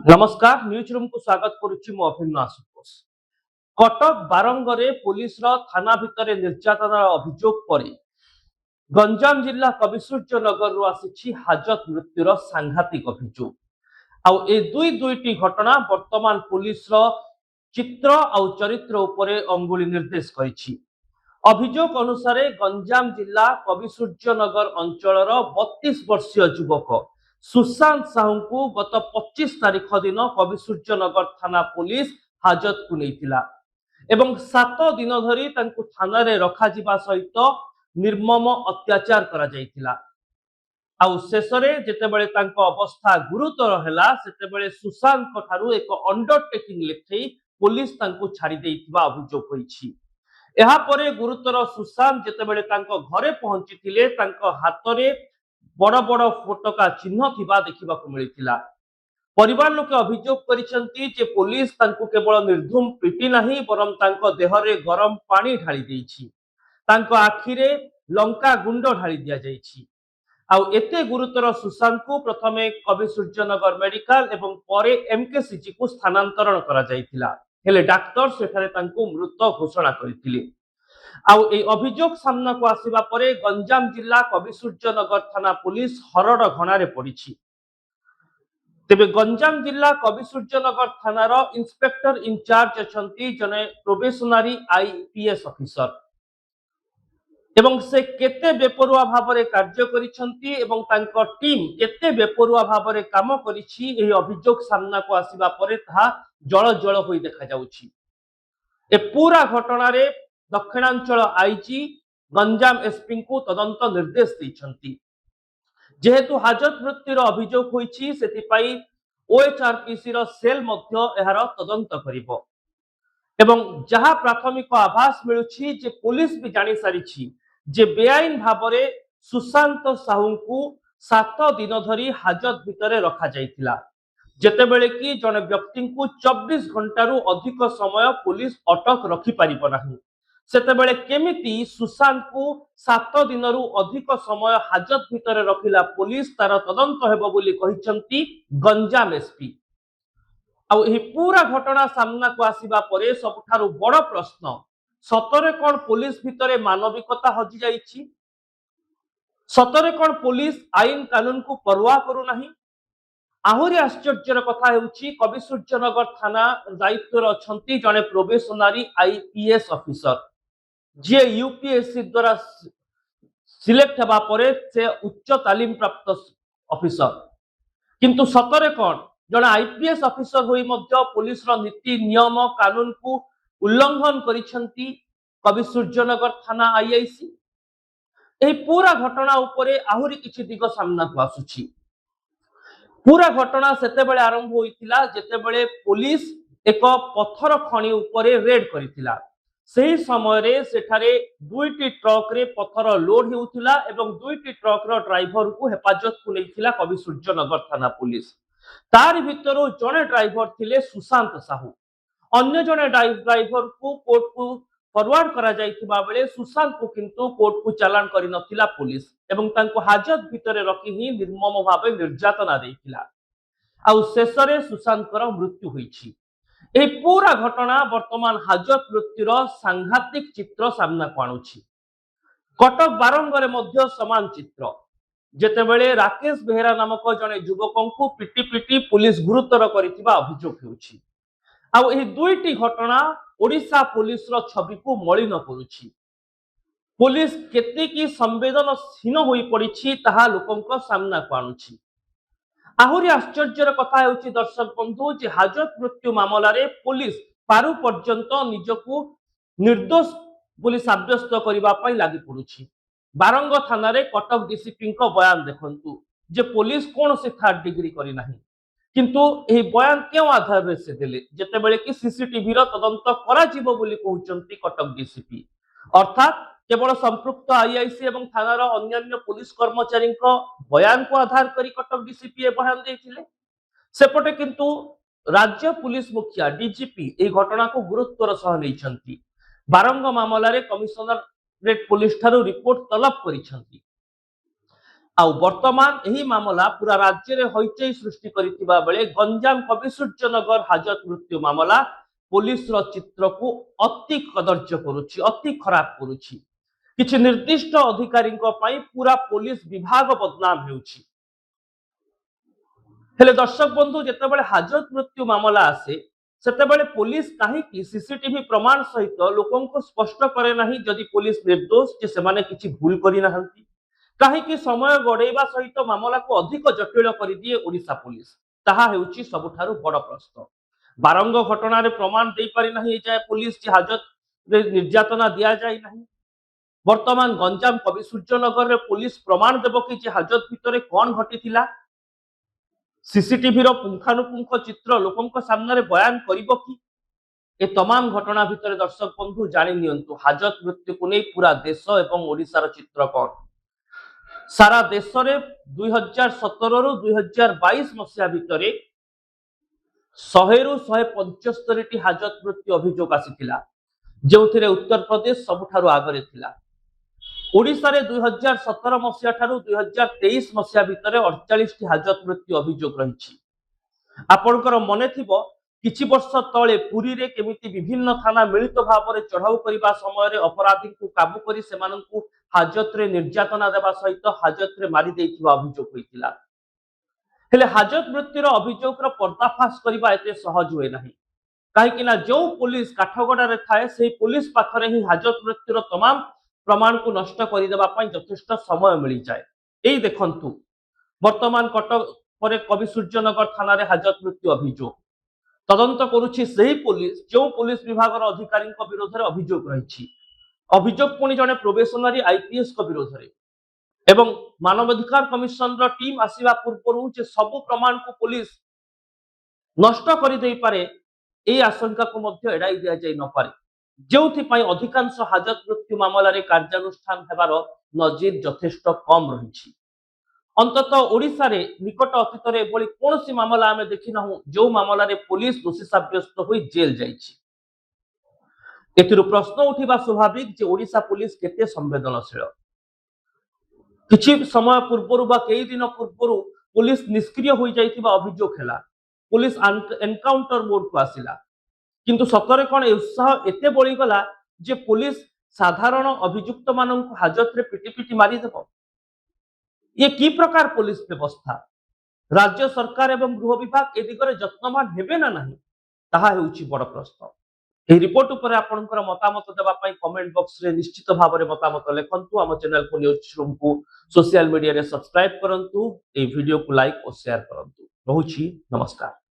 नमस्कार news room को स्वागत करुच्ची मु अभिन्न आशुतोष। कटक बारंगरे पुलिस थाना भितर निर्यातना अभियोग पर गंजाम जिला कविसूर्य नगर आसी हाजत मृत्युर सांघातिक अभियोग। आउ ए दुईटी घटना वर्तमान पुलिस चित्र आउ चरित्र उपरे अंगुली निर्देश करिछि। अभियोग अनुसार गंजाम जिला कविसूर्य नगर अंचल 32 वर्षीय युवक सुशांत साहू को गत 25 तारीख दिन कविसूर्य नगर थाना पुलिस हाजत को नहीं एवं 7 दिन धरी थाना रे रखा जिबा सहित निर्मम अत्याचार करा जायतिला। आउ शेषरे जेतेबेले तांको अवस्था गुरुतर हैला सेतेबेले सुशांत को ठारू एक अंडरटेकिंग लेखै पुलिस तांको छाड़ी देइतिबा अभियोग होईछि। एहा परे गुरुतर सुशांत जेतेबेले तांको घरे पहुंचीथिले तांको हातरे बड़ बड़ फोटका चिन्ह थिबा देखिबा को मिलिथिला। परिवार लोके अभियोग करिसेंती जे पुलिस तांको केवल निर्धूम पिटी नाही बरम तांको देहरे गरम पानी ढाली देइछि, तांको आखिरे लंका गुंड ढाली दिया जाइछि। आउ एते गुरुतर सुशांत को प्रथमे कविसूर्य नगर मेडिकल एवं परे एमकेसीजी को स्थानांतरण करा जाइथिला, हेले डाक्टर सेठारे तांको मृत घोषणा करिथिले। आउ ए अभियोग सामना को आसीबा परे गंजाम जिला कविसूर्य नगर थाना पुलिस हरड़ घणारे पड़िछि। तेबे गंजाम जिला कविसूर्य नगर थानार इंस्पेक्टर इंचार्ज अछंती जने प्रोबेशनरी आईपीएस ऑफिसर एवं से केते बेपरुआ भाबरे कार्य करिसंती एवं तांको टीम केते बेपरुआ भाबरे काम करिछि एही अभियोग सामना को आसीबा परे ता जळ जळ होई देखा जाउछि। ए पूरा घटना रे दक्षिणांचल आईजी गंजाम एसपी को तदंत निर्देश दैछंती। जेहेतु हाजत मृत्युर अभियोग होईछि सेतिपाई ओएचआरपीसी रो सेल मध्य एहार तदंत करिवो एवं जहा प्राथमिक आभास मिलुछि जे पुलिस भी जानि सारिछि जे बेआईन भाबरे सुशांत साहू को 7 दिन धरी हाजत भितरे रखा जाइथिला, जेतेबेले कि जने व्यक्ति को 24 घंटा रु अधिक समय पुलिस अटक रखि परिबो नाही। सेतेबेले केमिति सुशांत को 7 दिन रु अधिक समय हाजत भितरे रखिला पुलिस तार तदंत हेबो बोली कहिसंती गंजाम एसपी। आ एही पूरा घटना सामना को आसीबा परे सबठारु बड़ प्रश्न सतरे कोन पुलिस भितरे मानविकता हजि जाइछि, सतरे कोन पुलिस आईन कानून को परवा करू नाही। आहुरी आश्चर्यर कथा हेउछि कविसूर्य नगर थाना दायित्व अछंती जने प्रोबेशनरी आईपीएस ऑफिसर जे यूपीएससी द्वारा सिलेक्ट हेबा परे से उच्च तालीम प्राप्त ऑफिसर, किंतु सतरे कोन जने आईपीएस ऑफिसर होई मध्य पुलिस रो नीति नियम कानून को उल्लंघन करिसंती कविसूर्य नगर थाना आईआईसी। एही पूरा घटना उपरे आहुरी किछि दिग सामना को आसुछि। पूरा घटना सेतेबेले आरंभ होइतिला जेतेबेले पुलिस एक पत्थर खणी उपरे रेड करितिला। सही समय रे सेठारे दुईटी ट्रक रे पत्थर लोड हेउतिला एवं दुईटी ट्रक रो ड्राइवर को हेफाजत को लेथिला कविसूर्य नगर थाना पुलिस। तार भितरो जने ड्राइवर थिले सुशांत साहू, अन्य जने ड्राइवर को कोर्ट को फॉरवर्ड करा जाइथिबा बेले सुशांत को किंतु कोर्ट को चालान करि नथिला पुलिस एवं तांको हाजत भितरे रखि ही निर्मम भावे निर्यातना देइथिला। आउ शेषरे सुशांत कर मृत्यु होईछि। ए पूरा घटना वर्तमान हाजत मृत्युर सांघातिक चित्र सामना को आणुछि। कटक बारंगरे मध्य समान चित्र, जेतेबेले राकेश बेहेरा नामक जने युवकों को पिटी पिटी पुलिस गुरुतर करिथिबा अभियोग हेउछि। आउ एही दुईटी घटना ओडिशा पुलिस रो छवि को मलिन करुछि। पुलिस केतेकी संवेदनशील होई पड़िछि ताहा लोकंक सामना को आणुछि। आहुरी आश्चर्यर कथा हेउछि दर्शक बंधु जे हाजत मृत्यु मामला रे पुलिस पारु पर्यंत निजको निर्दोष बोली साब्यस्त करिबा पई लागि पड़ुछि। बारंग थाना रे कटक डीसीपी को बयान देखंतु जे पुलिस कोन से 3rd डिग्री करि नाही, किंतु एही बयान केउ आधार रे से देले जेतेबेले कि सीसीटीवी रो तदंत करा जीवो बोली कहउचंती कटक डीसीपी। अर्थात केवल संपृक्त आईआईसी एवं थानार अन्य पुलिस कर्मचारी बयान को आधार करी कटक डीसीपी बयान देथिले। सेपटे किंतु राज्य पुलिस मुखिया डीजीपी ए घटना को गुरुत्वर सह नैछंती। बारंग मामला रे कमिशनरेट पुलिस ठारू रिपोर्ट तलब करिसंती। ଆଉ ବର୍ତ୍ତମାନ ଏହି ମାମଲା ପୁରା ରାଜ୍ୟରେ ହଇଚଇ ସୃଷ୍ଟି କରିଥିବା ବେଳେ ଗଞ୍ଜାମ କବିସୂର୍ଯ୍ୟନଗର ହାଜତ ମୃତ୍ୟୁ ମାମଲା ପୁଲିସର ଚିତ୍ରକୁ ଅତି କଦର୍ଯ୍ୟ କରୁଛି, ଅତି ଖରାପ କରୁଛି। କିଛି ନିର୍ଦ୍ଦିଷ୍ଟ ଅଧିକାରୀଙ୍କ ପାଇଁ ପୁରା ପୁଲିସ ବିଭାଗ ବଦନାମ ହେଉଛି। ହେଲେ ଦର୍ଶକ ବନ୍ଧୁ, ଯେତେବେଳେ ହାଜତ ମୃତ୍ୟୁ ମାମଲା ଆସେ ସେତେବେଳେ ପୁଲିସ କାହିଁକି ସିସିଟିଭି ପ୍ରମାଣ ସହିତ ଲୋକଙ୍କୁ ସ୍ପଷ୍ଟ କରେ ନାହିଁ ଯଦି ପୁଲିସ ନିର୍ଦ୍ଦୋଷ, ଯେ ସେମାନେ କିଛି ଭୁଲ କରିନାହାନ୍ତି? କାହିଁକି ସମୟ ଗଡେଇବା ସହିତ ମାମଲାକୁ ଅଧିକ ଜଟିଳ କରିଦିଏ ଓଡ଼ିଶା ପୁଲିସ? ତାହା ହେଉଛି ସବୁଠାରୁ ବଡ଼ ପ୍ରଶ୍ନ। ବାରଙ୍ଗ ଘଟଣାରେ ପ୍ରମାଣ ଦେଇପାରି ନାହିଁ ଏଯାଏ ପୁଲିସ ଯେ ହାଜତରେ ନିର୍ଯାତନା ଦିଆଯାଇ ନାହିଁ। ବର୍ତ୍ତମାନ ଗଞ୍ଜାମ କବିସୂର୍ଯ୍ୟନଗରରେ ପୁଲିସ ପ୍ରମାଣ ଦେବ କି ଯେ ହାଜତ ଭିତରେ କଣ ଘଟିଥିଲା? ସିସିଟିଭିର ପୁଙ୍ଖାନୁପୁଙ୍ଖ ଚିତ୍ର ଲୋକଙ୍କ ସାମ୍ନାରେ ବୟାନ କରିବ କି? ଏ ତମାମ ଘଟଣା ଭିତରେ ଦର୍ଶକ ବନ୍ଧୁ ଜାଣି ନିଅନ୍ତୁ ହାଜତ ମୃତ୍ୟୁକୁ ନେଇ ପୁରା ଦେଶ ଏବଂ ଓଡ଼ିଶାର ଚିତ୍ର କଣ। सारा देश रे 2017 रु 2022 मसीहा भितरे 100 रु 175 हाजत मृत्यु अभियोग आसीथिला, जोथिरे उत्तर प्रदेश सबुठारु आगरे थिला। ओडिसा रे 2017 मसीहा ठारु 2023 मसीहा भितरे 48 हाजत मृत्यु अभियोग रहिछि। आपणकर मने थिबो किछि वर्ष तळे पुरी रे केमिति विभिन्न थाना मिलित भाव चढ़ाऊ करने समय अपराधी को काबू करी सेमानंकु हाजत रे निर्यातना देवा सहित हाजत रे मारी देइथिबा अभियोग होइतिला। हेले हाजत मृत्युर अभियोगर पर्दाफाश करबा एते सहज हुए नाही, काहेकि ना जो पुलिस काठगड़ा रे थाए सेही पुलिस पाखरे ही हाजत मृत्युर तमाम प्रमाण को नष्ट करि देबा पई यथेष्ट समय मिली जाए। एई देखंतु वर्तमान कटक परे कविसूର୍ଯ୍यनगर थाना रे हाजत मृत्यु अभियोग तदंत करुछि सेही पुलिस जो पुलिस विभाग अधिकारी विरोध में अभियोग रही। अभियोग पुणी जड़े प्रोबेशनरी आईपीएस को विरोध में एवं मानवाधिकार कमिशन टीम आसवा पूर्व जे सबु प्रमाण को पुलिस नष्ट कर दे पारे यह आशंका को एड़ाई दि जाई न पारे, जो अधिकांश हाजत मृत्यु मामलें कार्यानुष्ठान होबार नजीर यथेष्ट कम रही। अंततः ओडिशा रे निकट अतीत रे एभली कोनोसी मामला आमे देखि नाहु जो मामला रे पुलिस दोषी साब्यस्त होई जेल जाइछि। एथिरु प्रश्न उठिबा स्वाभाविक जे ओडिशा पुलिस केते संवेदनशील। किछि समय पूर्वरु बा कई दिन पूर्वरु पुलिस निष्क्रिय होई जाइथिबा अभियोग हेला, पुलिस एनकाउंटर मोड को आसिला, किंतु सतरे कोन उत्साह एते बळी गला जे पुलिस साधारण अभियुक्त माननकु हाजत रे पिटी पिटी मारी देबो। ये की प्रकार पुलिस व्यवस्था? राज्य सरकार एवं गृह विभाग ए दिगरे जत्नवान हेबे ना नहीं, ताहा हेउछि बड़ प्रश्न। ए रिपोर्ट उपर आपनकर मतामत देबा पई कमेंट बॉक्स रे निश्चित भाव रे मतामत लेखंतु। हम चैनल को न्यूज रूम को सोशल मीडिया रे सब्सक्राइब करंतु, ए वीडियो को लाइक और शेयर करंतु। रहुछि नमस्कार।